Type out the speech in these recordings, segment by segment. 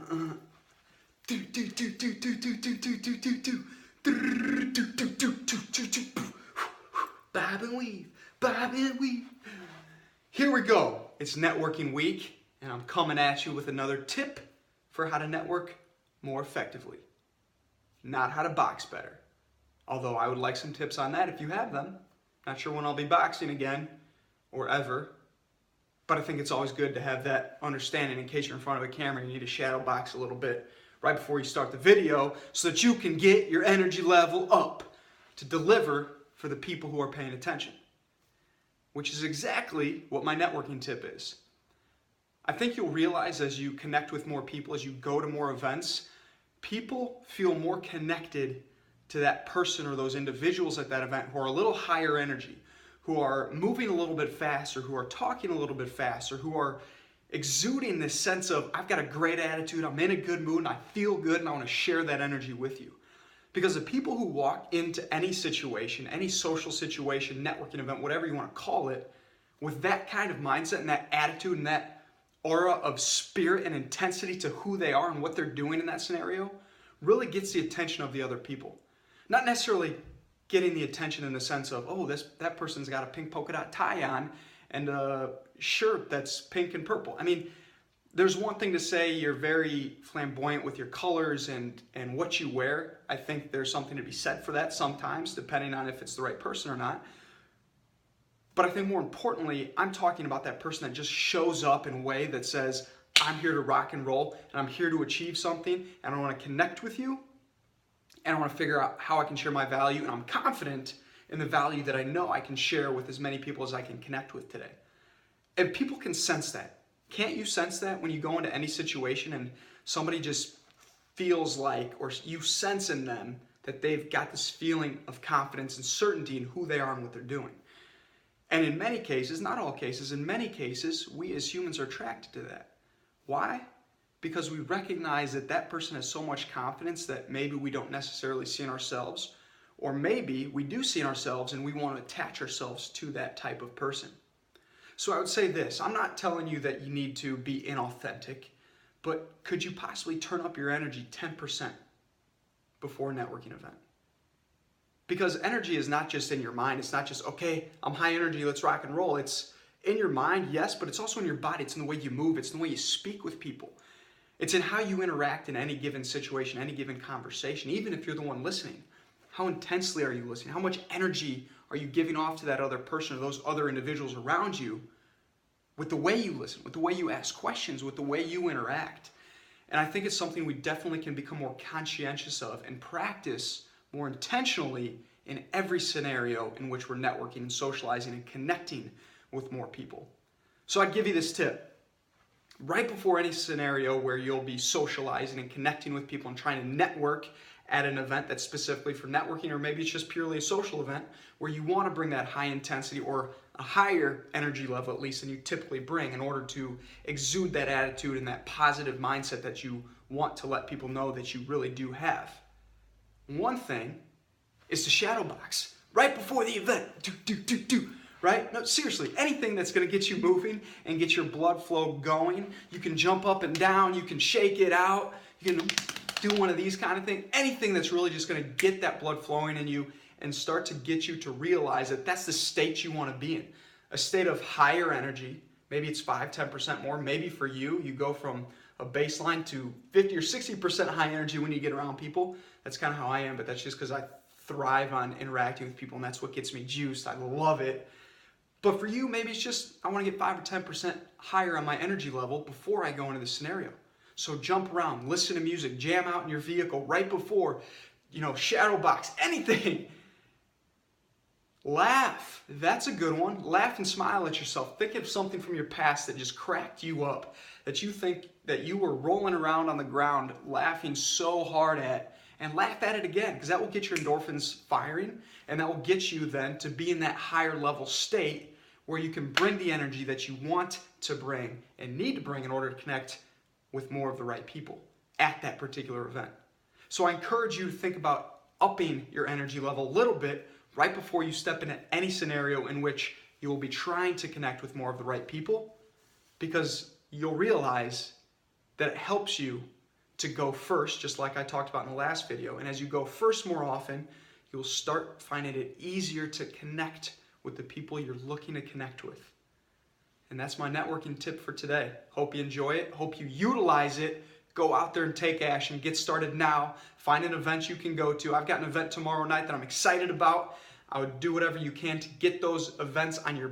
Do do do do do do do do do do do. Do do do do do do. Bob and weave, bob and weave. Here we go. It's networking week, and I'm coming at you with another tip for how to network more effectively. Not how to box better. Although I would like some tips on that if you have them. Not sure when I'll be boxing again or ever. But I think it's always good to have that understanding in case you're in front of a camera and you need to shadow box a little bit right before you start the video so that you can get your energy level up to deliver for the people who are paying attention. Which is exactly what my networking tip is. I think you'll realize as you connect with more people, as you go to more events, people feel more connected to that person or those individuals at that event who are a little higher energy, who are moving a little bit faster, who are talking a little bit faster, who are exuding this sense of, I've got a great attitude, I'm in a good mood, and I feel good, and I want to share that energy with you. Because the people who walk into any situation, any social situation, networking event, whatever you want to call it, with that kind of mindset and that attitude and that aura of spirit and intensity to who they are and what they're doing in that scenario, really gets the attention of the other people. Not necessarily getting the attention in the sense of, oh, that person's got a pink polka dot tie on and a shirt that's pink and purple. I mean, there's one thing to say you're very flamboyant with your colors and what you wear. I think there's something to be said for that sometimes, depending on if it's the right person or not. But I think more importantly, I'm talking about that person that just shows up in a way that says, I'm here to rock and roll, and I'm here to achieve something, and I want to connect with you, and I want to figure out how I can share my value, and I'm confident in the value that I know I can share with as many people as I can connect with today. And people can sense that. Can't you sense that when you go into any situation and somebody just feels like, or you sense in them that they've got this feeling of confidence and certainty in who they are and what they're doing? And in many cases, not all cases, in many cases, we as humans are attracted to that. Why? Because we recognize that that person has so much confidence that maybe we don't necessarily see in ourselves, or maybe we do see in ourselves and we want to attach ourselves to that type of person. So I would say this, I'm not telling you that you need to be inauthentic, but could you possibly turn up your energy 10% before a networking event? Because energy is not just in your mind, it's not just, okay, I'm high energy, let's rock and roll. It's in your mind, yes, but it's also in your body, it's in the way you move, it's in the way you speak with people. It's in how you interact in any given situation, any given conversation, even if you're the one listening. How intensely are you listening? How much energy are you giving off to that other person or those other individuals around you with the way you listen, with the way you ask questions, with the way you interact? And I think it's something we definitely can become more conscientious of and practice more intentionally in every scenario in which we're networking and socializing and connecting with more people. So I'd give you this tip. Right before any scenario where you'll be socializing and connecting with people and trying to network at an event that's specifically for networking, or maybe it's just purely a social event where you want to bring that high intensity or a higher energy level at least than you typically bring in order to exude that attitude and that positive mindset that you want to let people know that you really do have. One thing is to shadow box right before the event. Right? No, seriously, anything that's going to get you moving and get your blood flow going. You can jump up and down, you can shake it out, you can do one of these kind of things. Anything that's really just going to get that blood flowing in you and start to get you to realize that that's the state you want to be in. A state of higher energy. Maybe it's 5-10% more. Maybe for you, you go from a baseline to 50 or 60% high energy when you get around people. That's kind of how I am, but that's just because I thrive on interacting with people, and that's what gets me juiced. I love it. But for you, maybe it's just, I want to get 5 or 10% higher on my energy level before I go into the scenario. So jump around, listen to music, jam out in your vehicle right before, shadow box, anything. Laugh. That's a good one. Laugh and smile at yourself. Think of something from your past that just cracked you up, that you think that you were rolling around on the ground laughing so hard at, and laugh at it again, because that will get your endorphins firing, and that will get you then to be in that higher level state where you can bring the energy that you want to bring and need to bring in order to connect with more of the right people at that particular event. So I encourage you to think about upping your energy level a little bit right before you step into any scenario in which you will be trying to connect with more of the right people, because you'll realize that it helps you to go first, just like I talked about in the last video. And as you go first more often, you'll start finding it easier to connect with the people you're looking to connect with. And that's my networking tip for today. Hope you enjoy it. Hope you utilize it. Go out there and take action. Get started now. Find an event you can go to. I've got an event tomorrow night that I'm excited about. I would do whatever you can to get those events on your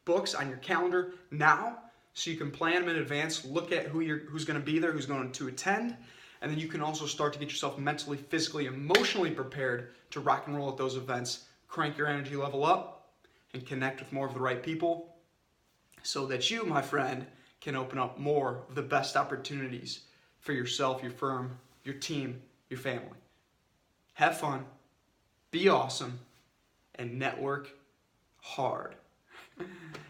books, on your calendar now, so you can plan them in advance. Look at who's going to be there, who's going to attend. And then you can also start to get yourself mentally, physically, emotionally prepared to rock and roll at those events. Crank your energy level up and connect with more of the right people so that you, my friend, can open up more of the best opportunities for yourself, your firm, your team, your family. Have fun, be awesome, and network hard.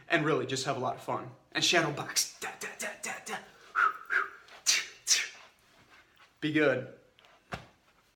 And really, just have a lot of fun. And shadow box. Be good.